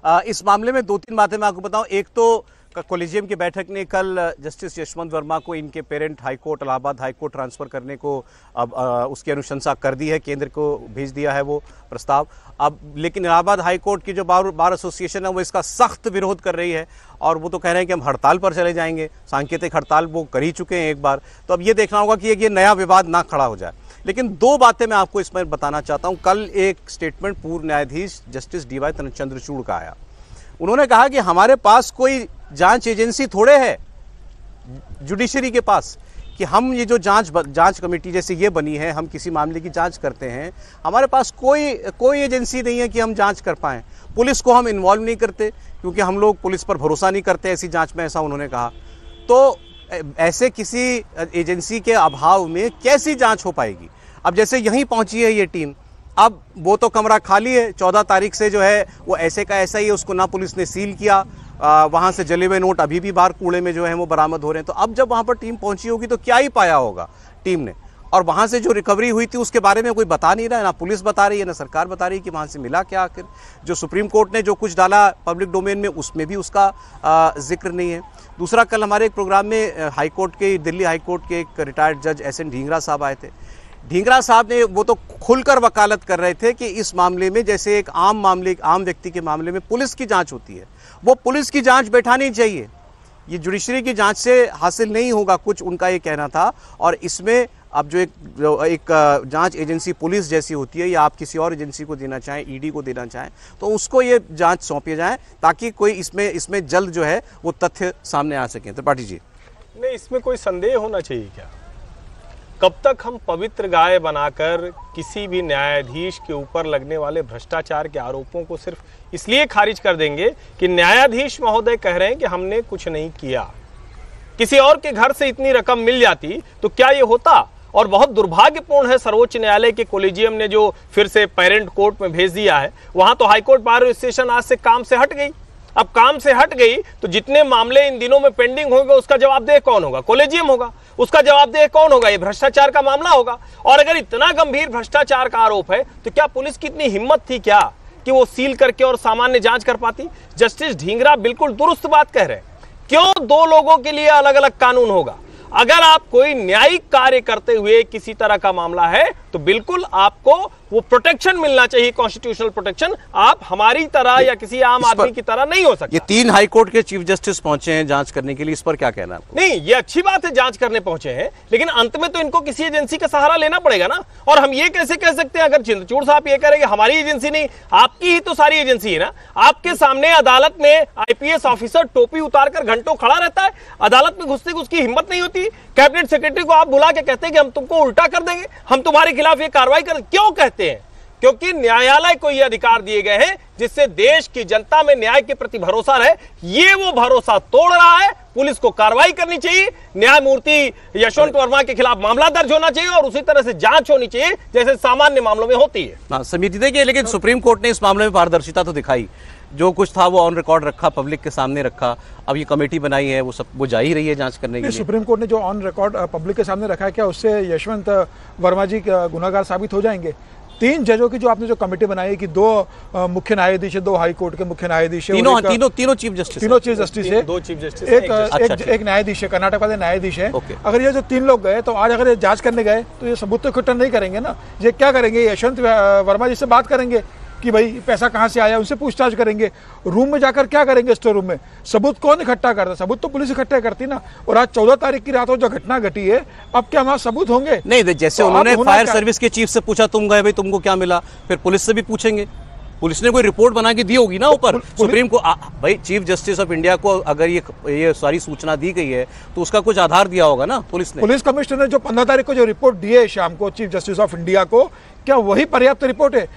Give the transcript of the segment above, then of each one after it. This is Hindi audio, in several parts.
इस मामले में दो तीन बातें मैं आपको बताऊं। एक तो कॉलेजियम की बैठक ने कल जस्टिस यशवंत वर्मा को इनके parent high court Allahabad high court transfer करने को अब उसकी अनुशंसा कर दी है, केंद्र को भेज दिया है वो प्रस्ताव। अब लेकिन इलाहाबाद हाईकोर्ट की जो बार एसोसिएशन है वो इसका सख्त विरोध कर रही है और वो तो कह रहे हैं कि हम हड़ताल पर चले जाएंगे। सांकेतिक हड़ताल वो कर ही चुके हैं एक बार, तो अब ये देखना होगा कि ये नया विवाद ना खड़ा हो जाए। लेकिन दो बातें मैं आपको इसमें बताना चाहता हूं। कल एक स्टेटमेंट पूर्व न्यायाधीश जस्टिस डी वाई चंद्रचूड़ का आया। उन्होंने कहा कि हमारे पास कोई जांच एजेंसी थोड़े है जुडिशरी के पास कि हम ये जो जांच कमेटी जैसे ये बनी है, हम किसी मामले की जांच करते हैं, हमारे पास कोई एजेंसी नहीं है कि हम जांच कर पाएं। पुलिस को हम इन्वॉल्व नहीं करते क्योंकि हम लोग पुलिस पर भरोसा नहीं करते ऐसी जांच में, ऐसा उन्होंने कहा। तो ऐसे किसी एजेंसी के अभाव में कैसी जांच हो पाएगी? अब जैसे यहीं पहुंची है ये टीम, अब वो तो कमरा खाली है, 14 तारीख से जो है वो ऐसे का ऐसा ही है, उसको ना पुलिस ने सील किया, वहां से जले हुए नोट अभी भी बाहर कूड़े में जो है वो बरामद हो रहे हैं। तो अब जब वहां पर टीम पहुंची होगी तो क्या ही पाया होगा टीम ने, और वहां से जो रिकवरी हुई थी उसके बारे में कोई बता नहीं रहा है, ना पुलिस बता रही है ना सरकार बता रही है कि वहां से मिला क्या आखिर। जो सुप्रीम कोर्ट ने जो कुछ डाला पब्लिक डोमेन में उसमें भी उसका जिक्र नहीं है। दूसरा, कल हमारे एक प्रोग्राम में हाईकोर्ट के दिल्ली हाईकोर्ट के एक रिटायर्ड जज SN ढींगरा साहब आए थे। ढींगरा साहब ने वो तो खुलकर वकालत कर रहे थे कि इस मामले में जैसे एक आम व्यक्ति के मामले में पुलिस की जांच होती है, वो पुलिस की जांच बैठानी चाहिए, ये जुडिशरी की जांच से हासिल नहीं होगा, कुछ उनका ये कहना था। और इसमें अब जो एक जांच एजेंसी पुलिस जैसी होती है या आप किसी और एजेंसी को देना चाहें, ED को देना चाहें, तो उसको ये जांच सौंपी जाए ताकि कोई इसमें जल्द जो है वो तथ्य सामने आ सकें। त्रिपाठी जी, नहीं, इसमें कोई संदेह होना चाहिए क्या? कब तक हम पवित्र गाय बनाकर किसी भी न्यायाधीश के ऊपर लगने वाले भ्रष्टाचार के आरोपों को सिर्फ इसलिए खारिज कर देंगे कि न्यायाधीश महोदय कह रहे हैं कि हमने कुछ नहीं किया? किसी और के घर से इतनी रकम मिल जाती तो क्या ये होता? और बहुत दुर्भाग्यपूर्ण है, सर्वोच्च न्यायालय के कोलेजियम ने जो फिर से पेरेंट कोर्ट में भेज दिया है, वहां तो हाईकोर्ट बार एसोसिएशन आज से काम से हट गई। अब काम से हट गई तो जितने मामले इन दिनों में पेंडिंग होंगे उसका जवाबदेह कौन होगा? कोलेजियम होगा। उसका जवाबदेह कौन होगा? ये भ्रष्टाचार का मामला होगा। और अगर इतना गंभीर भ्रष्टाचार का आरोप है तो क्या पुलिस की इतनी हिम्मत थी क्या कि वो सील करके और सामान्य जांच कर पाती? जस्टिस ढींगरा बिल्कुल दुरुस्त बात कह रहे हैं। क्यों दो लोगों के लिए अलग अलग कानून होगा? अगर आप कोई न्यायिक कार्य करते हुए किसी तरह का मामला है तो बिल्कुल आपको वो प्रोटेक्शन मिलना चाहिए, कॉन्स्टिट्यूशनल प्रोटेक्शन। आप हमारी तरह या किसी आम आदमी की तरह नहीं हो सकते। ये 3 हाईकोर्ट के चीफ जस्टिस पहुंचे हैं जांच करने के लिए, इस पर क्या कहना है आपको? नहीं, ये अच्छी बात है जांच करने पहुंचे हैं, लेकिन अंत में तो इनको किसी एजेंसी का सहारा लेना पड़ेगा ना। और हम ये कैसे कह सकते हैं, अगर चंद्रचूड़ साहब ये करेंगे हमारी एजेंसी नहीं, आपकी ही तो सारी एजेंसी है ना। आपके सामने अदालत में IPS ऑफिसर टोपी उतारकर घंटों खड़ा रहता है, अदालत में घुसने की उसकी हिम्मत नहीं होती। कैबिनेट सेक्रेटरी को आप बुला के कहते हैं कि हम तुमको उल्टा कर देंगे, हम तुम्हारे खिलाफ ये कार्रवाई कर। क्यों कहते हैं? क्योंकि न्यायालय को ये अधिकार दिए गए हैं जिससे देश की जनता में न्याय के प्रति भरोसा रहे। ये वो भरोसा तोड़ रहा है। पुलिस को कार्रवाई करनी चाहिए, न्यायमूर्ति यशवंत वर्मा के खिलाफ मामला दर्ज होना चाहिए और उसी तरह से जांच होनी चाहिए जैसे सामान्य मामलों में होती है। समिति देखिए, लेकिन सुप्रीम कोर्ट ने इस मामले में पारदर्शिता तो दिखाई, जो कुछ था वो ऑन रिकॉर्ड रखा, पब्लिक के सामने रखा। अब ये कमेटी बनाई है, वो जा ही रही है जांच करने के लिए। सुप्रीम कोर्ट ने जो ऑन रिकॉर्ड पब्लिक के सामने रखा है, क्या उससे यशवंत वर्मा जी गुनाहगार साबित हो जाएंगे? 3 जजों की जो आपने जो कमेटी बनाई है कि 2 मुख्य न्यायाधीश है, 2 हाई कोर्ट के मुख्य न्यायाधीश है, तीनों चीफ जस्टिस है, 2 चीफ जस्टिस, एक न्यायाधीश है, कर्नाटक वाले न्यायाधीश है। अगर ये जो 3 लोग गए तो आज अगर ये जांच करने गए तो ये सबूत तो इकट्ठा नहीं करेंगे ना। ये क्या करेंगे? यशवंत वर्मा जी से बात करेंगे कि भाई पैसा कहाँ से आया, उनसे पूछताछ करेंगे। रूम में जाकर क्या करेंगे? स्टोर रूम में सबूत कौन इकट्ठा करता? सबूत तो पुलिस इकट्ठा करती ना। और आज 14 तारीख की रात को जो घटना घटी है, अब क्या हमारे सबूत होंगे? नहीं, जैसे तो उन्होंने फायर सर्विस के चीफ से पूछा तुम गए भाई तुमको क्या मिला, फिर पुलिस से भी पूछेंगे। पुलिस ने कोई रिपोर्ट बना के दी होगी ना ऊपर सुप्रीम को। भाई चीफ जस्टिस ऑफ इंडिया को अगर ये सारी सूचना दी गई है तो उसका कुछ आधार दिया होगा ना पुलिस ने। पुलिस कमिश्नर ने जो 15 तारीख को जो रिपोर्ट दी है शाम को चीफ जस्टिस ऑफ इंडिया को, क्या वही पर्याप्त रिपोर्ट है?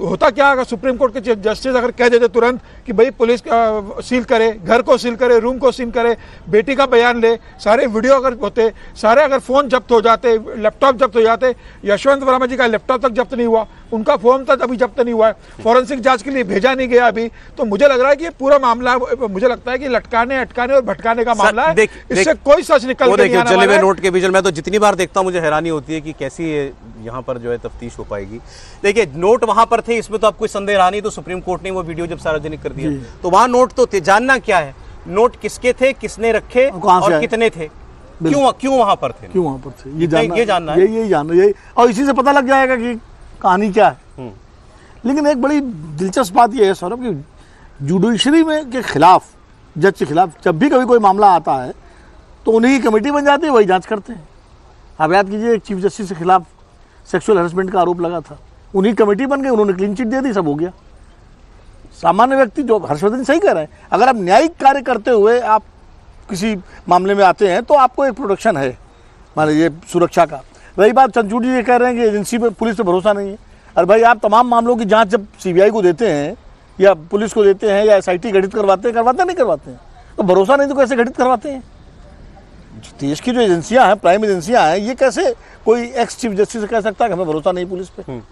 होता क्या अगर सुप्रीम कोर्ट के चीफ जस्टिस अगर कह देते तुरंत कि भाई पुलिस का सील करे, घर को सील करे, रूम को सील करे, बेटी का बयान ले, सारे वीडियो अगर होते, सारे अगर फोन जब्त हो जाते, लैपटॉप जब्त हो जाते, यशवंत वर्मा जी का लैपटॉप तक जब्त नहीं हुआ, उनका फॉर्म था अभी जब्त नहीं हुआ है, फॉरेंसिक जांच के लिए भेजा नहीं गया अभी। तो मुझे लग रहा है कि ये पूरा मामला, मुझे लगता है कि लटकाने अटकाने और भटकाने का मामला है, इससे कोई सच निकल के नहीं आने वाला है। नोट के बीच मैं तो जितनी बार देखता हूँ मुझे हैरानी होती है कि कैसी यहाँ पर जो है तफ्तीश हो पाएगी। देखिए नोट वहां पर थे, इसमें तो आप कोई संदेह रहा नहीं, तो सुप्रीम कोर्ट ने वो वीडियो जब सार्वजनिक कर दिया तो वहां नोट तो थे। जानना क्या है नोट किसके थे, किसने रखे और कितने थे, क्यों वहां पर थे, क्यों वहां पर थे, ये जानना है, यही जानना, यही, और इसी से पता लग जाएगा कि कहानी क्या है। लेकिन एक बड़ी दिलचस्प बात यह है सौरभ कि जुडिशरी में के खिलाफ, जज के खिलाफ जब भी कभी कोई मामला आता है तो उन्हीं की कमेटी बन जाती है, वही जांच करते हैं। आप याद कीजिए एक चीफ जस्टिस के खिलाफ सेक्सुअल हैरेसमेंट का आरोप लगा था, उन्हीं कमेटी बन गई, उन्होंने क्लीन चिट दे दी, सब हो गया। सामान्य व्यक्ति, जो हर्षवर्धन सही कह रहे हैं, अगर आप न्यायिक कार्य करते हुए आप किसी मामले में आते हैं तो आपको एक प्रोटेक्शन है, मान लीजिए सुरक्षा का। रही बात चंचूड़ जी ये कह रहे हैं कि एजेंसी पे, पुलिस पे भरोसा नहीं है। अरे भाई आप तमाम मामलों की जांच जब सीबीआई को देते हैं या पुलिस को देते हैं या एसआईटी गठित करवाते हैं नहीं करवाते हैं, तो भरोसा नहीं तो कैसे गठित करवाते हैं? देश की जो एजेंसियां हैं, प्राइम एजेंसियां हैं, ये कैसे कोई एक्स चीफ जस्टिस से कह सकता है कि हमें भरोसा नहीं पुलिस पे?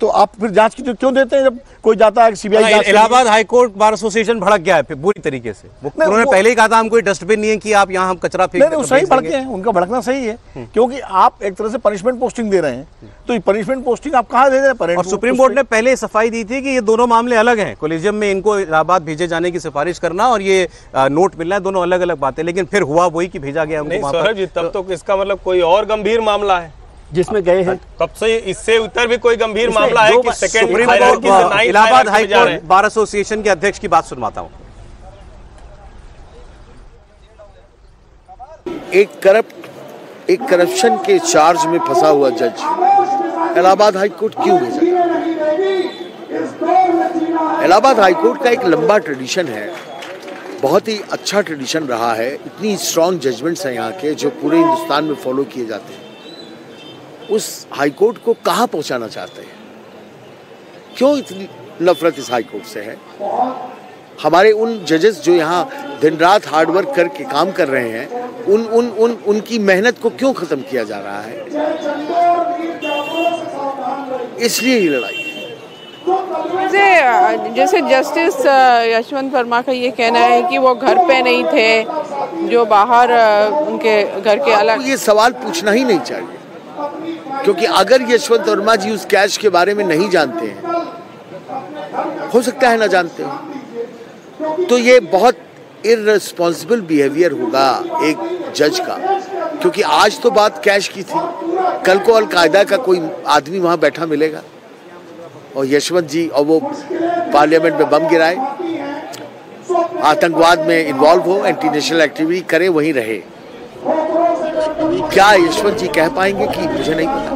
तो आप फिर जांच की क्यों देते हैं जब कोई जाता है सीबीआई जांच? इलाहाबाद हाईकोर्ट बार एसोसिएशन भड़क गया है फिर बुरी तरीके से। उन्होंने पहले ही कहा था हम कोई डस्टबिन नहीं है कि आप यहाँ हम कचरा फेंक। नहीं, सही भड़के हैं, उनका भड़कना सही है, क्योंकि आप एक तरह से पनिशमेंट पोस्टिंग दे रहे हैं, तो पनिशमेंट पोस्टिंग आप कहाँ दे रहे हैं? और सुप्रीम कोर्ट ने पहले सफाई दी थी कि ये दोनों मामले अलग हैं, कोलिजियम में इनको इलाहाबाद भेजे जाने की सिफारिश करना और ये नोट मिलना है, दोनों अलग अलग बातें। लेकिन फिर हुआ वही कि भेजा गया उनको। तब तो इसका मतलब कोई और गंभीर मामला है जिसमें गए हैं। कब से इससे उत्तर भी कोई गंभीर मामला है कि supreme court, Allahabad high court bar association के अध्यक्ष की बात सुनवाता हूं। एक करप्शन के चार्ज में फंसा हुआ जज इलाहाबाद हाईकोर्ट क्यों भेजा? इलाहाबाद हाईकोर्ट का एक लंबा ट्रेडिशन है, बहुत ही अच्छा ट्रेडिशन रहा है, इतनी स्ट्रॉन्ग जजमेंट्स हैं यहाँ के जो पूरे हिंदुस्तान में फॉलो किए जाते हैं। उस हाईकोर्ट को कहाँ पहुंचाना चाहते हैं? क्यों इतनी नफरत इस हाईकोर्ट से है? हमारे उन जजेस जो यहाँ दिन रात हार्डवर्क करके काम कर रहे हैं, उनकी मेहनत को क्यों खत्म किया जा रहा है? इसलिए ये लड़ाई है। जैसे जस्टिस यशवंत वर्मा का ये कहना है कि वो घर पे नहीं थे, जो बाहर उनके घर के अलग। ये सवाल पूछना ही नहीं चाहिए, क्योंकि अगर यशवंत वर्मा जी उस कैश के बारे में नहीं जानते हैं, हो सकता है ना जानते हो, तो ये बहुत इररिस्पॉन्सिबल बिहेवियर होगा एक जज का। क्योंकि आज तो बात कैश की थी, कल को अलकायदा का कोई आदमी वहां बैठा मिलेगा और यशवंत जी और वो पार्लियामेंट में बम गिराए, आतंकवाद में इन्वॉल्व हो, एंटी नेशनल एक्टिविटी करे, वहीं रहे। क्या यशवंत जी कह पाएंगे कि मुझे नहीं पता?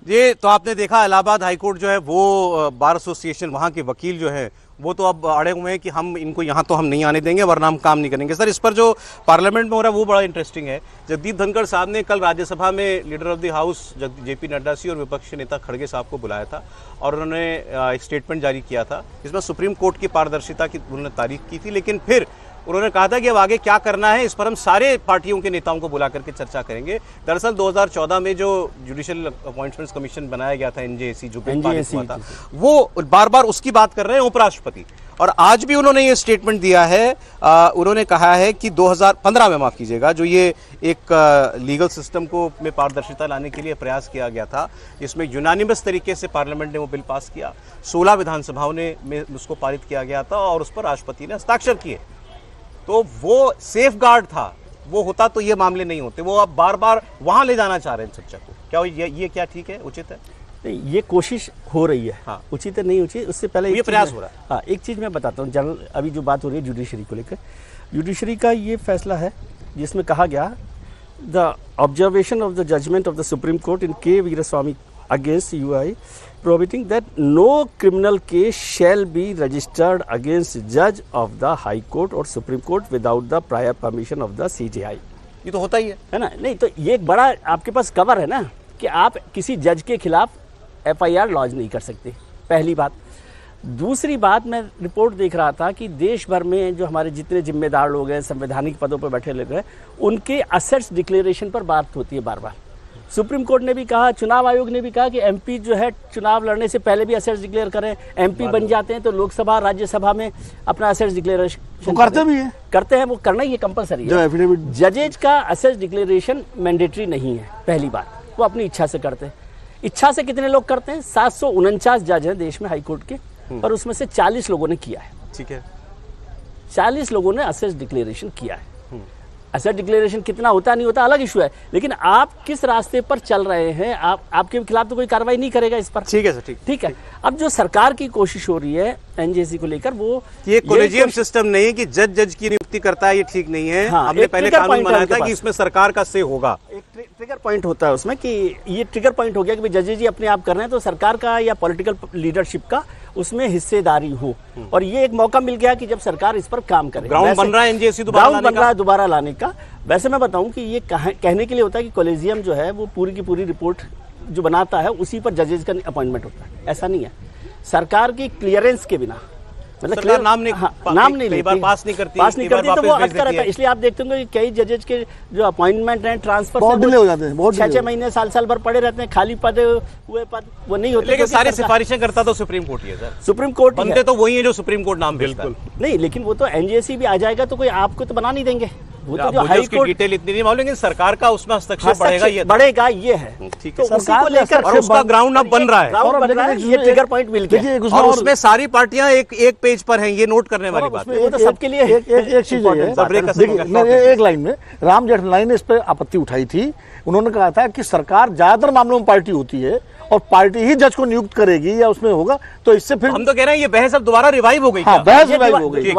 ये तो आपने देखा इलाहाबाद हाईकोर्ट जो है वो बार एसोसिएशन, वहाँ के वकील जो है वो तो अब अड़े हुए हैं कि हम इनको यहाँ तो हम नहीं आने देंगे वरना हम काम नहीं करेंगे। सर इस पर जो पार्लियामेंट में हो रहा है वो बड़ा इंटरेस्टिंग है। जगदीप धनखड़ साहब ने कल राज्यसभा में leader of the house JP Nadda ji और विपक्षी नेता खड़गे साहब को बुलाया था और उन्होंने एक स्टेटमेंट जारी किया था जिसमें सुप्रीम कोर्ट की पारदर्शिता की उन्होंने तारीफ की थी, लेकिन फिर उन्होंने कहा था कि अब आगे क्या करना है इस पर हम सारे पार्टियों के नेताओं को बुला करके चर्चा करेंगे। दरअसल 2014 में जो जुडिशियल अपॉइंटमेंट्स कमीशन बनाया गया था, एनजेएसी जो पारित हुआ था, वो बार बार उसकी बात कर रहे हैं उपराष्ट्रपति। और आज भी उन्होंने ये स्टेटमेंट दिया है, उन्होंने कहा है कि 2015 में, माफ कीजिएगा, जो ये एक लीगल सिस्टम को में पारदर्शिता लाने के लिए प्रयास किया गया था, इसमें यूनानिमस तरीके से पार्लियामेंट ने वो बिल पास किया, 16 विधानसभाओं ने में उसको पारित किया गया था और उस पर राष्ट्रपति ने हस्ताक्षर किए। तो वो सेफ गार्ड था, वो होता तो ये मामले नहीं होते। वो अब बार बार वहां ले जाना चाह रहे हैं चर्चा को। क्या ये क्या ठीक है, उचित है? नहीं, ये कोशिश हो रही है। हाँ। उचित है नहीं उचित, उससे पहले ये प्रयास हो रहा है। हाँ, एक चीज़ मैं बताता हूँ। जनरल अभी जो बात हो रही है जुडिशरी को लेकर, जुडिशरी का ये फैसला है जिसमें कहा गया the observation of the judgment of the Supreme Court in K Veeraswami against UI prohibiting that no criminal case shall be registered against judge of the High Court or Supreme Court without the prior permission of the CJI। ये तो होता ही है ना? नहीं तो ये एक बड़ा आपके पास कवर है ना कि आप किसी जज के खिलाफ FIR लॉन्च नहीं कर सकते, पहली बात। दूसरी बात, मैं रिपोर्ट देख रहा था कि देश भर में जो हमारे जितने जिम्मेदार लोग हैं, संवैधानिक पदों पर बैठे लोग हैं, उनके असेट्स डिक्लेरेशन पर बात होती है बार बार। सुप्रीम कोर्ट ने भी कहा, चुनाव आयोग ने भी कहा कि एमपी जो है चुनाव लड़ने से पहले भी असेट्स डिक्लेयर करें। एमपी बन जाते हैं तो लोकसभा राज्यसभा में अपना असेट्स डिक्लेरेशन करते भी हैं, करते हैं, वो करना ही कंपलसरी है। जजेज का असेट्स डिक्लेरेशन मैंडेटरी नहीं है, पहली बात, वो अपनी इच्छा से करते हैं। इच्छा से कितने लोग करते हैं? 749 जज हैं देश में हाईकोर्ट के, और उसमें से 40 लोगों ने किया है। ठीक है, 40 लोगों ने असेट्स डिक्लेरेशन किया है। असेट डिक्लेरेशन कितना होता नहीं होता अलग इशू है, लेकिन आप किस रास्ते पर चल रहे हैं, आपके खिलाफ तो कोई कार्रवाई नहीं करेगा इस पर। ठीक है सर, ठीक है। अब जो सरकार की कोशिश हो रही है एनजेसी को लेकर, वो ये कॉलेजियम सिस्टम नहीं है कि जज की नियुक्ति करता है, ये ठीक नहीं है। हाँ, हमने पहले कानून बनाया था कि इसमें सरकार का से होगा। एक ट्रिगर पॉइंट होता है उसमें कि ये ट्रिगर पॉइंट हो गया कि जजेज जी अपने आप कर रहे हैं, तो सरकार का या पॉलिटिकल लीडरशिप का उसमें हिस्सेदारी हो। और ये एक मौका मिल गया कि जब सरकार इस पर काम करे, ग्राउंड बन रहा है एनजेसी दोबारा लाने का। वैसे मैं बताऊं कि ये कहने के लिए होता है कि कॉलेजियम जो है वो पूरी की पूरी रिपोर्ट जो बनाता है उसी पर जजेज का अपॉइंटमेंट होता है, ऐसा नहीं है। सरकार की क्लियरेंस के बिना, मतलब सरकार नाम नहीं पास नहीं करती तो वो अटका रहता है। इसलिए आप देखते होंगे कि कई जजेज के जो अपॉइंटमेंट हैं, ट्रांसफर बहुत डिले हो जाते हैं, बहुत 6-6 महीने साल भर पड़े रहते हैं, खाली पद हुए पद वो नहीं होते। लेकिन सारी सिफारिशें करता तो सुप्रीम कोर्ट ही है सर। सुप्रीम कोर्ट बनते तो वही है जो सुप्रीम कोर्ट नाम भेजता है। नहीं, लेकिन वो तो एनजेसी भी आ जाएगा तो कोई आपको तो बना नहीं देंगे। वो तो जो हाई कोर्ट डिटेल इतनी नहीं मालूम, लेकिन सरकार का उसमें हस्तक्षेप बढ़ेगा, ये है। ठीक है, तो उसी को लेकर और उसका ग्राउंड अब बन रहा है, ये ट्रिगर पॉइंट मिल गया। और उसमें सारी पार्टियां एक पेज पर हैं, ये नोट करने वाली बात है। वो तो सबके लिए एक चीज है, एक लाइन में राम जेठमलानी ने इस पर आपत्ति उठाई थी। उन्होंने कहा था कि सरकार ज्यादातर मामलों में पार्टी होती है और पार्टी ही जज को नियुक्त करेगी या उसमें होगा, तो इससे फिर हम तो कह रहे हैं ये बहस अब दोबारा रिवाइव हो गई। हाँ, बहस रिवाइव हो गई।